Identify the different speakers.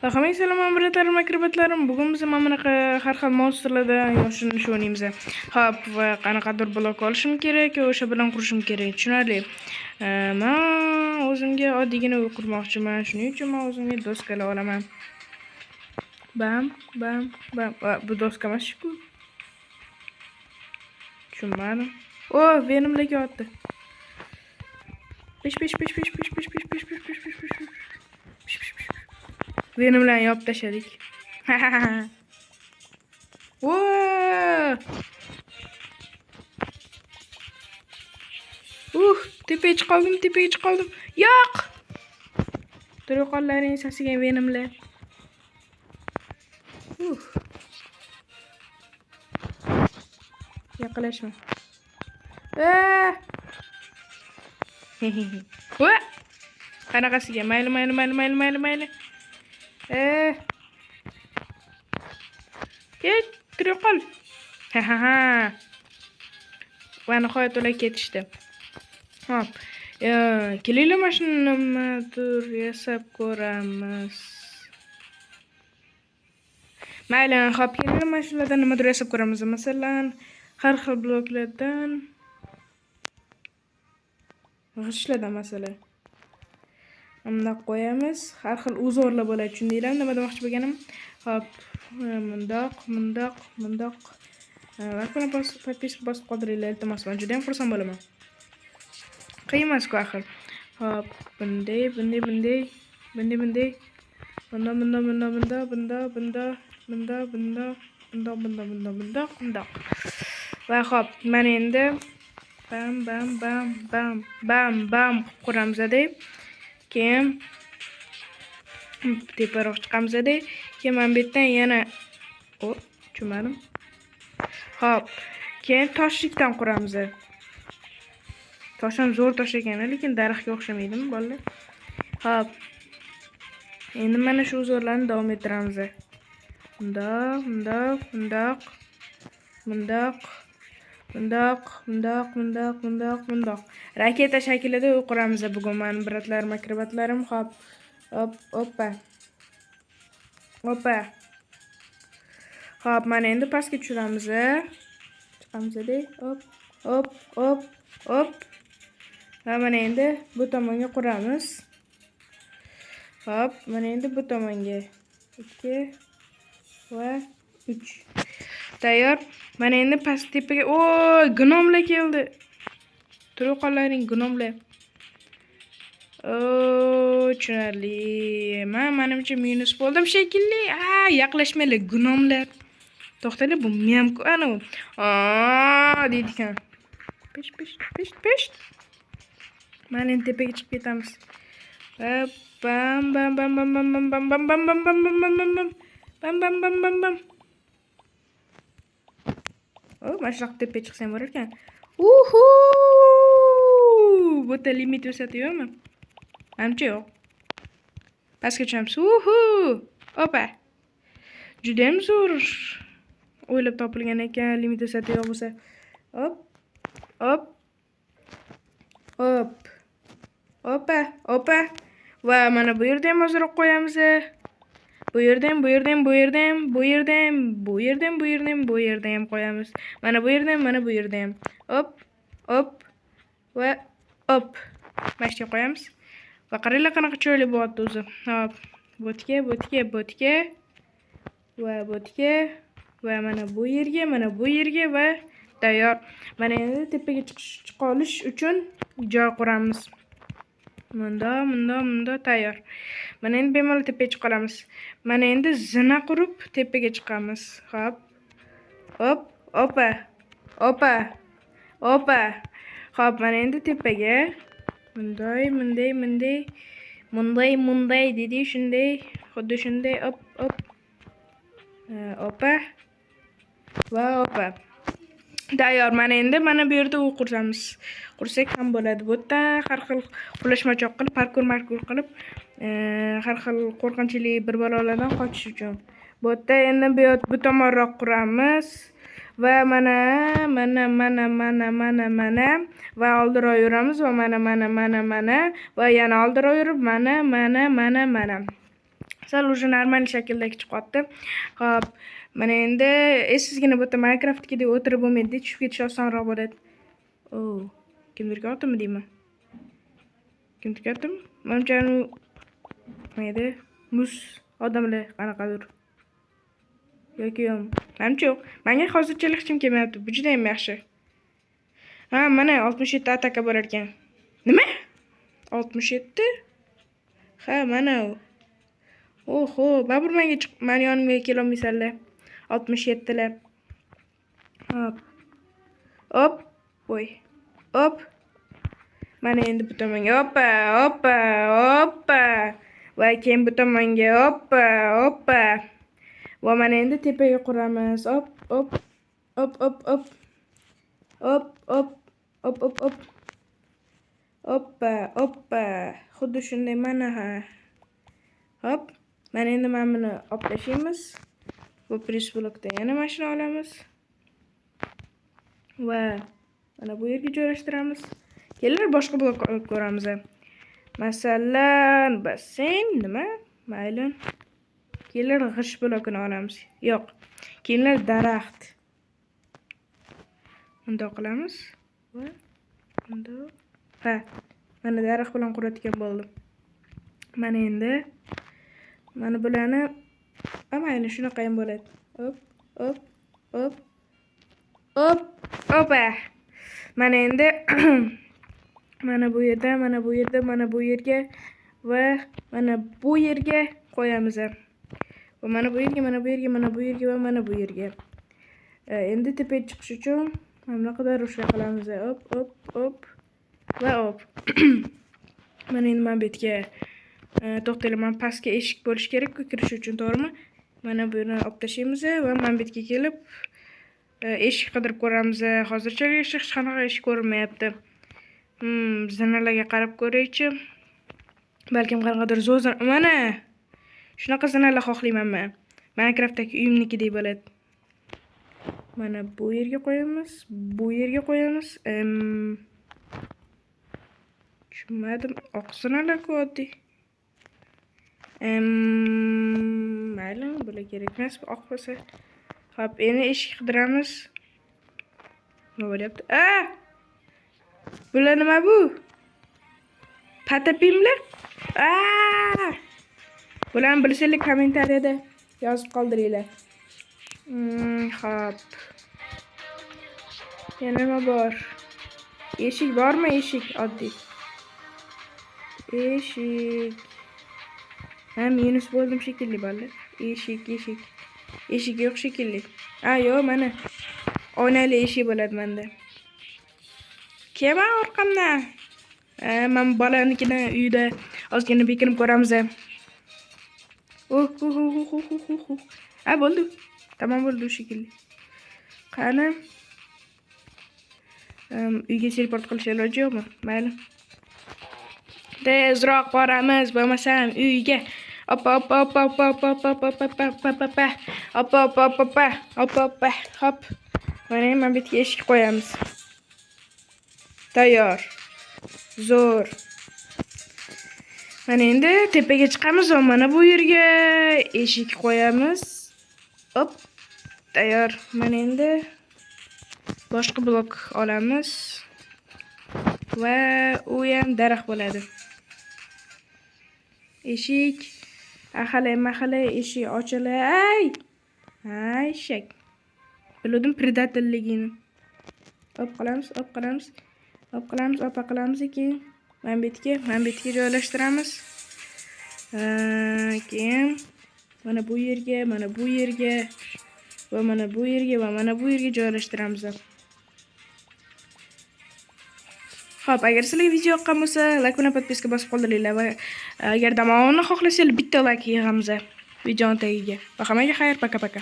Speaker 1: Hammaga salom amratlarim, akrobatlarim. Bugun biz mana bunaqa har xil monstrlardan yoshini o'ynaymiz. Hop, va qanaqadir blok olishim kerak, o'sha bilan qurishim kerak. Tushunarli. Men o'zimga oddiygina uy qurmoqchiman. Shuning uchun men o'zimga doskalar olaman. Bam, bam, bam. Bu doska emas-ku. Tushunmadim. O, venimlarga otdi. Pish pish pish pish pish pish pish pish pish pish pish pish. Venim bilan yopib tashladik. Tepaga chiqib qoldim. Yo'q! Turqonlaring sasigan venimlar. Yaqinlashma. Qanaqasiga? Mayli. Ket, turib qol. Va nihoyat ular ketishdi. Hop. Kelinglar mashinalarni yasab ko'ramiz. Mayli, hop, kelinglar mashinalardan nimadir yasab ko'ramiz. Masalan, har xil bloklardan g'ishtlardan masalan. Bunda qo'yamiz. Har xil uzorlar bo'ladi, tushundinglarmi? Nima demoqchi bo'lganim? Hop, mundoq. Vakuna podpiska bosib qoldiringlar, iltimos. Men juda ham xursand bo'laman. Qiyin emas-ku axir. Hop, bunday. Bundoq. Va hop, mana endi bam quramiz-da. Keyin teparoq chiqamiz-da. Keyin men bu yerdan yana tushunmadim. Hop, keyin toshlikdan quramiz. Tosh ham zo'r tosh ekan, lekin daraxtga o'xshamaydimi, bolalar? Hop. Endi mana shu uzorlarni davom ettiramiz. Mundoq. Raketa shaklida uy quramiz bugun men bratlarim, akrobatlarim. Hop. Oppa. Hop, mana endi pastga tushiramiz. Chiqamiz-da. Hop. Va mana endi bu tomonga quramiz. Hop, mana endi bu tomonga 2 va 3. Tayyor. Mana endi past tepaga gnomlar keldi. Turqonlaring gnomlar. Tushunarli. Menimcha minus bo'ldim shekilli. Yaqinlashmanglar gnomlar. To'xtanglar, bu men-ku ana. Deydi ekan. Pish. Mana endi tepaga chiqib ketamiz. Bam. Mana shunaqa tepaga chiqsam bo'lar ekan. Bu yerda limit ko'rsatyapmi? Menimcha yo'q. Pastga tushamiz. Opa. Juda ham zo'r o'ylab topilgan ekan, limit ko'rsatib bo'lsa. Hop. Opa. Va mana bu yerda ham hozirroq qo'yamiz. Bu yerda ham qo'yamiz. Mana bu yerda ham. Hop. Va hop. Mana shu qo'yamiz. Va qaranglar qanaqa chiroyli bo'lyapti o'zi. Hop. Bo'tga. Va bo'tga. Va mana bu yerga va tayyor. Mana endi tepaga chiqa olish uchun joy quramiz. Munda tayyor. Mana endi bemalol tepaga chiqa olamiz. Mana endi zina qurib tepaga chiqamiz. Hop. Opa. Hop, mana endi tepaga munday dedi, shunday, xuddi shunday. Hop. Opa. Va opa. Tayyor. Mana endi mana bu yerda uy qursak ham bo'ladi. Bu yerda har xil qulashmachoq qilib, parkur qilib, har xil qo'rqinchli bir balolardan qochish uchun. Bu yerda endi bu tomonroq quramiz. Va mana va oldiraveramiz va mana va yana oldiraverib mana Sal уже normal shaklda chiqyapti. Xo'p, mana endi sizgina bu yerda Minecraft'dagidek o'tirib bo'lmaydi, tushib ketish osonroq bo'ladi. Kimdirga otdimmi deyman? Kimdirga otdimmi? Menimcha mayda muz odamlar qanaqadir. Yoki menimcha yo'q. Menga hozircha hechkim kelmayapti. Bu juda ham yaxshi. Ha, mana 67 ataka bo'lar ekan. Nima? 67? Ha, mana u. Oho, babur menga meni yonimga kela olmaysanlar. 67lar. Hop. Hop. Voy. Hop. Mana endi bu tomonga hoppa. Va keyin bu tomonga hoppa. Va mana endi tepaga quramiz. Hop. Hoppa. Xuddi shunday mana ha. Hop. Mana endi mana buni olib tashlaymiz. Bu press blokda yana mashina olamiz. Va mana bu yerga joylashtiramiz. Kelar boshqa blok olib ko'ramiz. Masalan, basseyn nima? Mayli. Kelar g'ish blokini olamiz. Yo'q. Kelar daraxt. Unda qilamiz. Va unda ha. Mana daraxt bilan quradigan bo'ldim. Mana endi mana bularni mayli shunaqa ham bo'ladi. Hop. Mana endi mana bu yerga va mana bu yerga qo'yamiz. Va mana bu yerga va mana bu yerga. Endi tepaga chiqish uchun mana bunaqadir ushla qilamiz. Hop. Va hop. Mana endi men bu yerga to'xtaylik, men pastga eshik bo'lish kerak-ku kirish uchun, to'g'rimi? Mana buni olib tashlaymiz va men bu yerga kelib eshik qidirib ko'ramiz. Hozircha hech qanaqa eshik ko'rinmayapti. Zinalarga qarab ko'raychi. Balkim qanaqadir zo'r mana shunaqa zinalar xohlayman men. Minecraftdagi uyimnikidek bo'ladi. Mana bu yerga qo'yamiz, tushunmadim. Oq zinalar-ku oddiy. Mayli, bular kerak emas, oq bo'lsa. Xo'p, endi eshik qidiramiz. Nima bo'lyapti? Bular nima bu? Patapimlar? Bularni bilsanglar kommentariyada yozib qoldiringlar. Xo'p. Yana nima bor? Eshik bormi? Eshik oddiy. Eshik. Minus bo'ldim shekilli bolalar. Eshik yo'q shekilli. Yo'q, mana oynali eshik bo'ladi menda. Kelma orqamdan. Men bolanikini uyda ozgina bekinib ko'ramiz. Bo'ldi. Tamom bo'ldi shekilli. Qani? Uyga teleport qilish iloji yo'qmi? Mayli. Tezroq boramiz, bo'lmasam uyga. Hop. Mana men bu yerga eshik qo'yamiz. Tayyor. Zo'r. Mana endi tepaga chiqamiz va mana bu yerga eshik qo'yamiz. Hop. Tayyor. Mana endi boshqa blok olamiz. Va u ham daraxt bo'ladi. Eshik. Ahali eshik ochilay. Shak. Bildim predatorligini. Hop qilamiz keyin mana bu yerga joylashtiramiz. Keyin mana bu yerga va mana bu yerga joylashtiramiz. Xo'p, agar sizlarga video yoqqan bo'lsa, like bilan podpiska bosib qoldiringlar va agar davomini xohlasanglar bitta like yig'amiz videoning tagiga. Va hammaga xayr, paka.